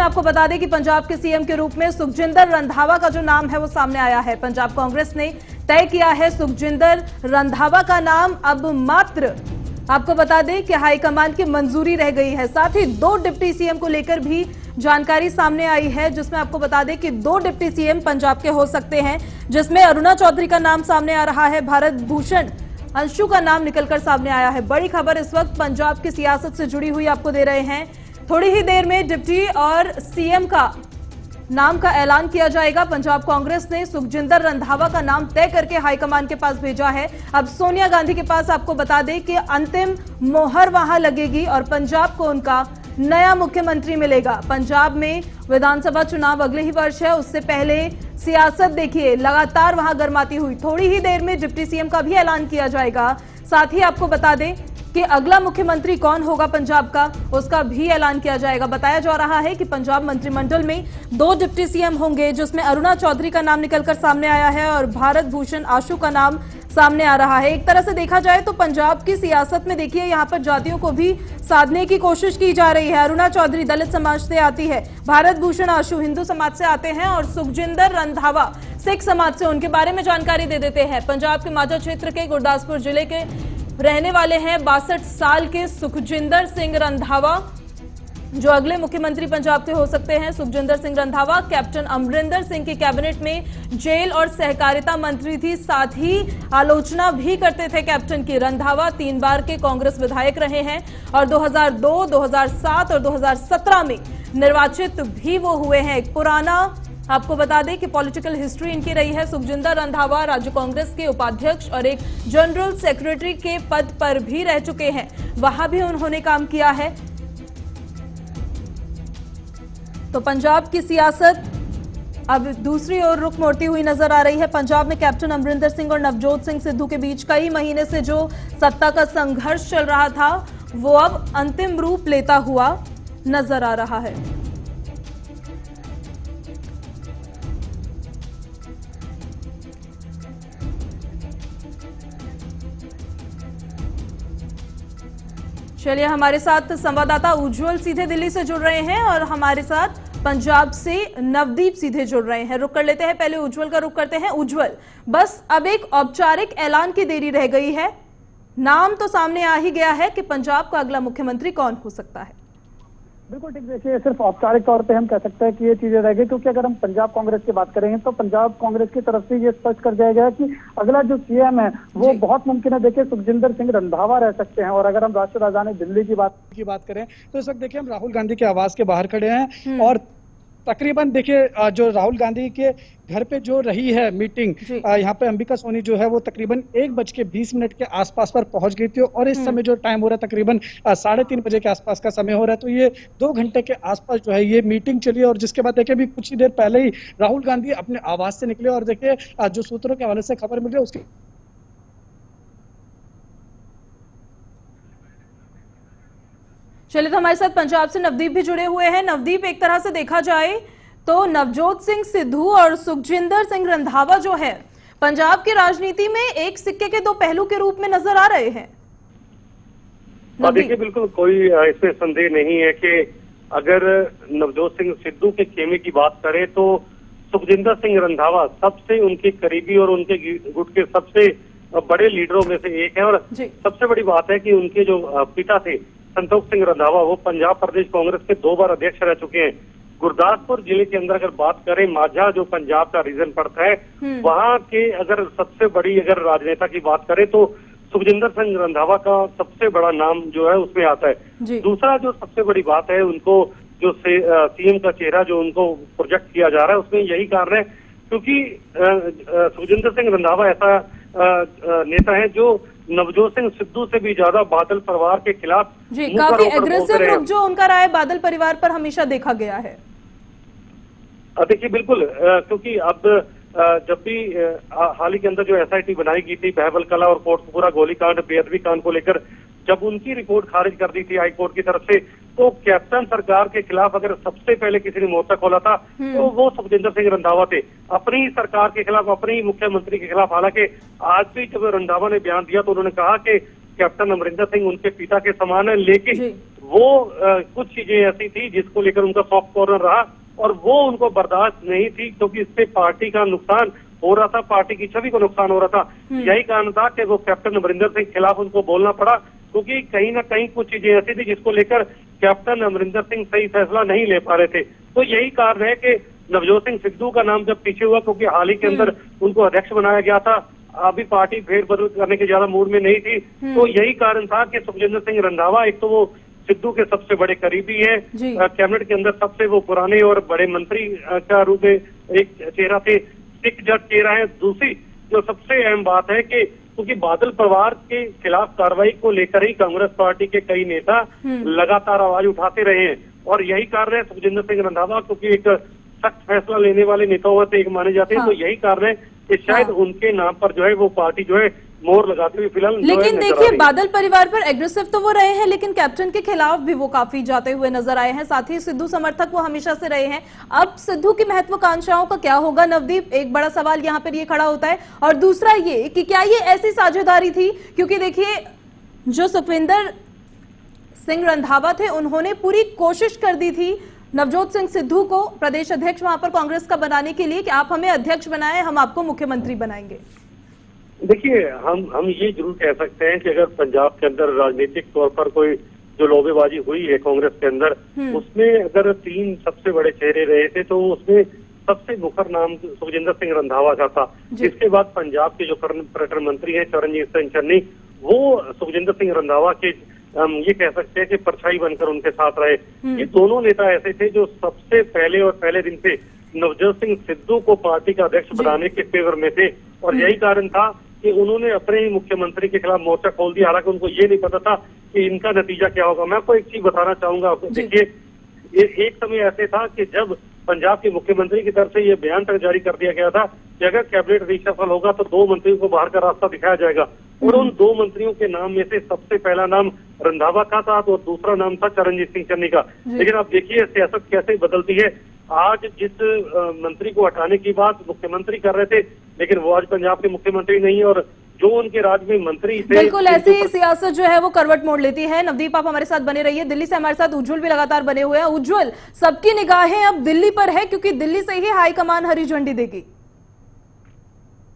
आपको बता दें कि पंजाब के सीएम के रूप में सुखजिंदर रंधावा का जो नाम है वो सामने आया है। पंजाब कांग्रेस ने तय किया है सुखजिंदर रंधावा का नाम। अब मात्र आपको बता दें कि हाईकमान की मंजूरी रह गई है। साथ ही 2 डिप्टी सीएम को लेकर भी जानकारी सामने आई है, जिसमें आपको बता दें कि 2 डिप्टी सीएम पंजाब के हो सकते हैं, जिसमें अरुणा चौधरी का नाम सामने आ रहा है, भारत भूषण अंशु का नाम निकलकर सामने आया है। बड़ी खबर इस वक्त पंजाब की सियासत से जुड़ी हुई आपको दे रहे हैं। थोड़ी ही देर में डिप्टी और सीएम का नाम का ऐलान किया जाएगा। पंजाब कांग्रेस ने सुखजिंदर रंधावा का नाम तय करके हाईकमान के पास भेजा है। अब सोनिया गांधी के पास आपको बता दें कि अंतिम मोहर वहां लगेगी और पंजाब को उनका नया मुख्यमंत्री मिलेगा। पंजाब में विधानसभा चुनाव अगले ही वर्ष है, उससे पहले सियासत देखिए लगातार वहां गर्माती हुई। थोड़ी ही देर में डिप्टी सीएम का भी ऐलान किया जाएगा। साथ ही आपको बता दें कि अगला मुख्यमंत्री कौन होगा पंजाब का, उसका भी ऐलान किया जाएगा। बताया जा रहा है कि पंजाब मंत्रिमंडल में 2 डिप्टी सीएम होंगे, जिसमें अरुणा चौधरी का नाम निकलकर सामने आया है और भारत भूषण आशु का नाम सामने आ रहा है। एक तरह से देखा जाए तो पंजाब की सियासत में देखिए यहां पर जातियों को भी साधने की कोशिश की जा रही है। अरुणा चौधरी दलित समाज से आती है, भारत भूषण आशु हिंदू समाज से आते हैं और सुखजिंदर रंधावा सिख समाज से। उनके बारे में जानकारी दे देते हैं। पंजाब के माझा क्षेत्र के गुरदासपुर जिले के रहने वाले हैं 62 साल के सुखजिंदर सिंह रंधावा, जो अगले मुख्यमंत्री पंजाब के हो सकते हैं। सुखजिंदर सिंह रंधावा कैप्टन अमरिंदर सिंह की कैबिनेट में जेल और सहकारिता मंत्री थी, साथ ही आलोचना भी करते थे कैप्टन की। रंधावा 3 बार के कांग्रेस विधायक रहे हैं और 2002, 2007 और 2017 में निर्वाचित भी वो हुए हैं। एक पुराना आपको बता दें कि पॉलिटिकल हिस्ट्री इनकी रही है। सुखजिंदर रंधावा राज्य कांग्रेस के उपाध्यक्ष और एक जनरल सेक्रेटरी के पद पर भी रह चुके हैं, वहां भी उन्होंने काम किया है। तो पंजाब की सियासत अब दूसरी ओर रुख मोड़ती हुई नजर आ रही है। पंजाब में कैप्टन अमरिंदर सिंह और नवजोत सिंह सिद्धू के बीच कई महीने से जो सत्ता का संघर्ष चल रहा था, वो अब अंतिम रूप लेता हुआ नजर आ रहा है। चलिए, हमारे साथ संवाददाता उज्जवल सीधे दिल्ली से जुड़ रहे हैं और हमारे साथ पंजाब से नवदीप सीधे जुड़ रहे हैं। रुक कर लेते हैं, पहले उज्जवल का रुक करते हैं। उज्जवल, बस अब एक औपचारिक ऐलान की देरी रह गई है। नाम तो सामने आ ही गया है कि पंजाब का अगला मुख्यमंत्री कौन हो सकता है। बिल्कुल ठीक, देखिए सिर्फ औपचारिक तौर पे हम कह सकते हैं कि ये चीजें रह गई, क्योंकि अगर हम पंजाब कांग्रेस की बात करेंगे तो पंजाब कांग्रेस की तरफ से ये स्पष्ट कर दिया गया है कि अगला जो सीएम है वो बहुत मुमकिन है देखिए सुखजिंदर सिंह रंधावा रह सकते हैं। और अगर हम राष्ट्रीय राजधानी दिल्ली की बात करें तो इस वक्त देखिए हम राहुल गांधी के आवास के बाहर खड़े हैं और तकरीबन देखिए जो राहुल गांधी के घर पे जो रही है मीटिंग, यहाँ पे अंबिका सोनी जो है वो तकरीबन 1:20 के आसपास पर पहुंच गई थी और इस समय जो टाइम हो रहा है तकरीबन 3:30 बजे के आसपास का समय हो रहा है। तो ये 2 घंटे के आसपास जो है ये मीटिंग चली और जिसके बाद देखिए अभी कुछ ही देर पहले ही राहुल गांधी अपने आवास से निकले और देखिए जो सूत्रों के हवाले से खबर मिल रही है उसके चलिए, तो हमारे साथ पंजाब से नवदीप भी जुड़े हुए हैं। नवदीप, एक तरह से देखा जाए तो नवजोत सिंह सिद्धू और सुखजिंदर सिंह रंधावा जो है पंजाब की राजनीति में एक सिक्के के 2 पहलू के रूप में नजर आ रहे हैं। देखिए, बिल्कुल कोई इसमें संदेह नहीं है कि अगर नवजोत सिंह सिद्धू के खेमे की बात करें तो सुखजिंदर सिंह रंधावा सबसे उनके करीबी और उनके गुट के सबसे बड़े लीडरों में से एक है। और सबसे बड़ी बात है कि उनके जो पिता थे संतोष सिंह रंधावा, वो पंजाब प्रदेश कांग्रेस के 2 बार अध्यक्ष रह चुके हैं। गुरदासपुर जिले के अंदर अगर बात करें, माझा जो पंजाब का रीजन पड़ता है, वहां के अगर सबसे बड़ी अगर राजनेता की बात करें तो सुखजिंदर सिंह रंधावा का सबसे बड़ा नाम जो है उसमें आता है। दूसरा जो सबसे बड़ी बात है, उनको जो सीएम का चेहरा जो उनको प्रोजेक्ट किया जा रहा है उसमें यही कारण है क्योंकि सुखजिंदर सिंह रंधावा ऐसा नेता है जो नवजोत सिंह सिद्धू से भी ज्यादा बादल परिवार के खिलाफ काफी एग्रेसिव रुख जो उनका रहा है बादल परिवार पर हमेशा देखा गया है। देखिए बिल्कुल, क्योंकि अब जब भी हाल ही के अंदर जो एसआईटी बनाई गई थी बहबल कला और कोटपुरा गोलीकांड बेअदबी कांड को लेकर, जब उनकी रिपोर्ट खारिज कर दी थी हाई कोर्ट की तरफ से, तो कैप्टन सरकार के खिलाफ अगर सबसे पहले किसी ने मोर्चा खोला था तो वो सुखजिंदर सिंह रंधावा थे, अपनी सरकार के खिलाफ, अपनी मुख्यमंत्री के खिलाफ। हालांकि आज भी जब रंधावा ने बयान दिया तो उन्होंने कहा कि कैप्टन अमरिंदर सिंह उनके पिता के समान है, लेकिन वो कुछ चीजें ऐसी थी जिसको लेकर उनका सॉफ्ट कॉर्नर रहा और वो उनको बर्दाश्त नहीं थी, क्योंकि इससे पार्टी का नुकसान हो रहा था, पार्टी की छवि को नुकसान हो रहा था। यही कारण था कि वो कैप्टन अमरिंदर सिंह के खिलाफ उनको बोलना पड़ा, क्योंकि कहीं ना कहीं कुछ चीजें ऐसी थी जिसको लेकर कैप्टन अमरिंदर सिंह सही फैसला नहीं ले पा रहे थे। तो यही कारण है कि नवजोत सिंह सिद्धू का नाम जब पीछे हुआ, क्योंकि हाल ही के अंदर उनको अध्यक्ष बनाया गया था, अभी पार्टी फेरबदल करने के ज्यादा मूड में नहीं थी, तो यही कारण था कि सुखजिंदर सिंह रंधावा एक तो वो सिद्धू के सबसे बड़े करीबी है, कैबिनेट के अंदर सबसे वो पुराने और बड़े मंत्री का रूप में एक चेहरा थे, सिख जट चेहरा है। दूसरी जो सबसे अहम बात है कि क्योंकि बादल परिवार के खिलाफ कार्रवाई को लेकर ही कांग्रेस पार्टी के कई नेता लगातार आवाज उठाते रहे हैं, और यही कारण है सुखजिंदर सिंह रंधावा क्योंकि एक सख्त फैसला लेने वाले नेताओं से एक माने जाते हैं, तो यही कारण है कि शायद उनके नाम पर जो है वो पार्टी जो है मोहर लगाते हुए फिलहाल। लेकिन देखिए, बादल परिवार पर एग्रेसिव तो वो रहे हैं, लेकिन कैप्टन के खिलाफ भी वो काफी जाते हुए नजर आए हैं। साथ ही सिद्धू समर्थक वो हमेशा से रहे हैं। अब सिद्धू की महत्वाकांक्षाओं का क्या होगा नवदीप, एक बड़ा सवाल यहाँ पर ये खड़ा होता है। और दूसरा ये कि क्या ये ऐसी साझेदारी थी, क्योंकि देखिए जो सुखविंदर सिंह रंधावा थे उन्होंने पूरी कोशिश कर दी थी नवजोत सिंह सिद्धू को प्रदेश अध्यक्ष वहां पर कांग्रेस का बनाने के लिए कि आप हमें अध्यक्ष बनाएं, हम आपको मुख्यमंत्री बनाएंगे। देखिए, हम ये जरूर कह सकते हैं कि अगर पंजाब के अंदर राजनीतिक तौर पर कोई जो लॉबीबाजी हुई है कांग्रेस के अंदर, उसमें अगर 3 सबसे बड़े चेहरे रहे थे तो उसमें सबसे मुखर नाम सुखजिंदर सिंह रंधावा का था। इसके बाद पंजाब के जो पर्यटन मंत्री हैं चरणजीत सिंह चन्नी, वो सुखजिंदर सिंह रंधावा के ये कह सकते हैं कि परछाई बनकर उनके साथ रहे। ये दोनों नेता ऐसे थे जो सबसे पहले और पहले दिन से नवजोत सिंह सिद्धू को पार्टी का अध्यक्ष बनाने के फेवर में थे, और यही कारण था कि उन्होंने अपने ही मुख्यमंत्री के खिलाफ मोर्चा खोल दिया। हालांकि उनको ये नहीं पता था कि इनका नतीजा क्या होगा। मैं आपको एक चीज बताना चाहूंगा आपको। देखिए, एक समय ऐसे था कि जब पंजाब के मुख्यमंत्री की तरफ से ये बयान तक जारी कर दिया गया था कि अगर कैबिनेट रिशफल होगा तो 2 मंत्रियों को बाहर का रास्ता दिखाया जाएगा, और उन 2 मंत्रियों के नाम में से सबसे पहला नाम रंधावा का था और दूसरा नाम था चरणजीत सिंह चन्नी का। लेकिन आप देखिए सियासत कैसे बदलती है। आज जिस मंत्री को हटाने की बात मुख्यमंत्री कर रहे थे, लेकिन वो आज पंजाब के मुख्यमंत्री नहीं है, और जो उनके राज्य में मंत्री थे, बिल्कुल ऐसी ही सियासत जो है वो करवट मोड़ लेती है। नवदीप, आप हमारे साथ बने रहिए। दिल्ली से हमारे साथ उज्जवल भी लगातार बने हुए हैं। उज्जवल, सबकी निगाहें अब दिल्ली पर है, क्योंकि दिल्ली से ही हाईकमान हरी झंडी देगी।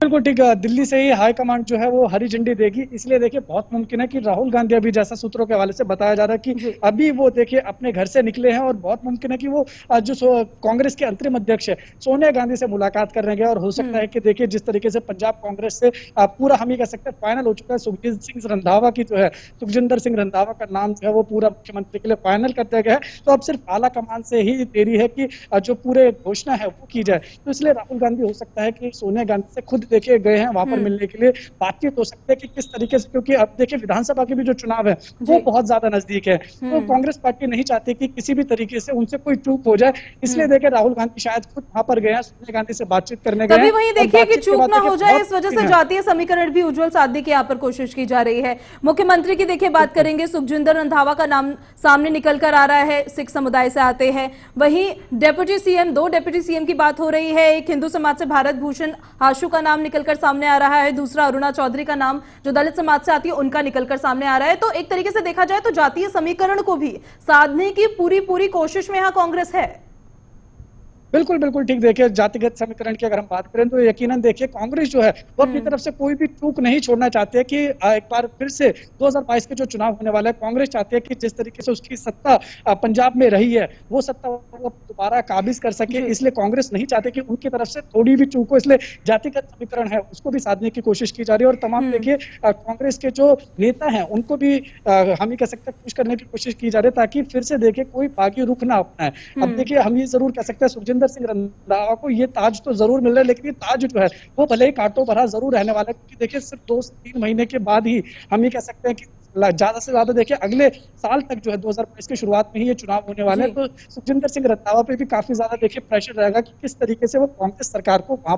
बिल्कुल ठीक है, दिल्ली से ही हाईकमांड जो है वो हरी झंडी देगी। इसलिए देखिए बहुत मुमकिन है कि राहुल गांधी, अभी जैसा सूत्रों के हवाले से बताया जा रहा है कि अभी वो देखिए अपने घर से निकले हैं, और बहुत मुमकिन है कि वो जो कांग्रेस के अंतरिम अध्यक्ष है सोनिया गांधी से मुलाकात करने गए। और हो सकता है कि देखिए जिस तरीके से पंजाब कांग्रेस से पूरा हम ही कह सकते हैं फाइनल हो चुका है, सुखजिंदर सिंह रंधावा का नाम जो है वो पूरा मुख्यमंत्री के लिए फाइनल कर दिया गया है। तो अब सिर्फ आला कमान से ही देरी है कि जो पूरे घोषणा है वो की जाए। तो इसलिए राहुल गांधी हो सकता है कि सोनिया गांधी से खुद देखिए गए हैं वहां पर मिलने के लिए, बातचीत हो सकती है कि किस तरीके से, क्योंकि अब देखिए विधानसभा के भी जो चुनाव है वो बहुत ज्यादा नजदीक है, तो कांग्रेस पार्टी नहीं चाहती कि किसी भी तरीके से उनसे कोई चूक हो जाए। इसलिए देखिए राहुल गांधी शायद खुद वहां पर गए हैं, सोनिया गांधी से बातचीत करने गए। तभी वहीं देखिए कि चूक ना हो जाए, इस वजह से जातीय समीकरण भी उज्जवल साधने की यहाँ पर कोशिश की जा रही है। मुख्यमंत्री की देखिए बात करेंगे, सुखजिंदर रंधावा का नाम सामने निकल कर आ रहा है, सिख समुदाय से आते हैं। वहीं डेप्यूटी सीएम, 2 डेप्यूटी सीएम की बात हो रही है। एक हिंदू समाज से भारत भूषण आशु का नाम निकलकर सामने आ रहा है, दूसरा अरुणा चौधरी का नाम जो दलित समाज से आती है उनका निकलकर सामने आ रहा है। तो एक तरीके से देखा जाए तो जातीय समीकरण को भी साधने की पूरी कोशिश में यहां कांग्रेस है। बिल्कुल बिल्कुल ठीक। देखिए जातिगत समीकरण की अगर हम बात करें तो यकीनन देखिए कांग्रेस जो है वो अपनी तरफ से कोई भी चूक नहीं छोड़ना चाहती है कि एक बार फिर से 2022 के जो चुनाव होने वाला है, कांग्रेस चाहती है कि जिस तरीके से उसकी सत्ता पंजाब में रही है वो सत्ता वो दोबारा काबिज कर सके। इसलिए कांग्रेस नहीं चाहते कि उनकी तरफ से थोड़ी भी चूक हो, इसलिए जातिगत समीकरण है उसको भी साधने की कोशिश की जा रही है। और तमाम देखिए कांग्रेस के जो नेता हैं उनको भी हम ही कह सकते हैं खुश करने की कोशिश की जा रही है, ताकि फिर से देखिए कोई बागी रुख ना अपनाए। अब देखिए हम ये जरूर कह सकते हैं सुखजिंदर सिंह रंधावा को ये ताज तो जरूर मिल रहा है, लेकिन ये ताज जो है वो भले ही कांटों भरा जरूर रहने वाला है, क्योंकि देखिए सिर्फ 2 से 3 महीने के बाद ही हम ये कह सकते हैं कि ज्यादा से ज्यादा देखिए अगले साल तक जो है 2022 की शुरुआत में ही ये चुनाव होने वाले हैं। तो सुखजिंदर सिंह रंधावा पे भी काफी ज्यादा देखिए प्रेशर रहेगा कि किस तरीके से वो कांग्रेस सरकार को वहां